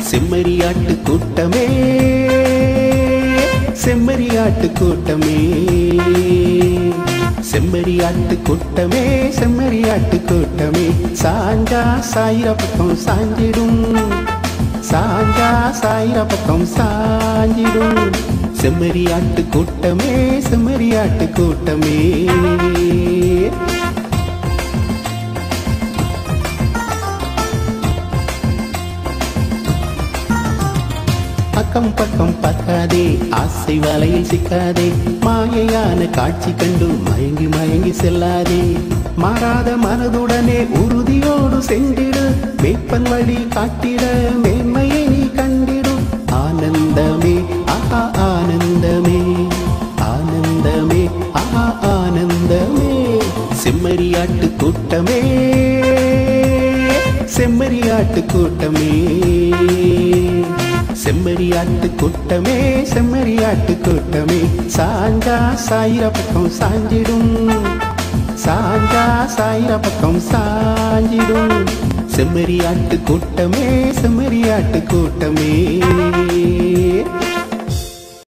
செம்மறியாட்டு கூட்டமே செம்மறியாட்டு கூட்டமே செம்மறியாட்டு கூட்டமே செம்மறியாட்டு கூட்டமே சாஞ்சா சாயிர பக்கம் சாஞ்சிடும் சாஞ்சா சாயிர பக்கம் சாஞ்சிடும் செம்மறியாட்டு கூட்டமே செம்மறியாட்டு கூட்டமே அக்கம் பக்கம் பார்க்காதே ஆசை வலையில் சிக்காதே மாயையான காட்சி கண்டு மயங்கி மயங்கி செல்லாதே மாறாத மனதுடனே உறுதியோடு சென்றிடு மேற்பன் வழி காட்டிட மேன்மையை நீ கண்டிடு ஆனந்தமே ஆஹா ஆனந்தமே ஆனந்தமே ஆஹா ஆனந்தமே செம்மறியாட்டு கூட்டமே செம்மறியாட்டு கூட்டமே செம்மறியாட்டு கூட்டமே செம்மறியாட்டு கூட்டமே சாஞ்சா சாயிர பக்கம் சாஞ்சிடும் சாஞ்சா சாயிர பக்கம் சாஞ்சிடும் செம்மறியாட்டு கூட்டமே செம்மறியாட்டு கூட்டமே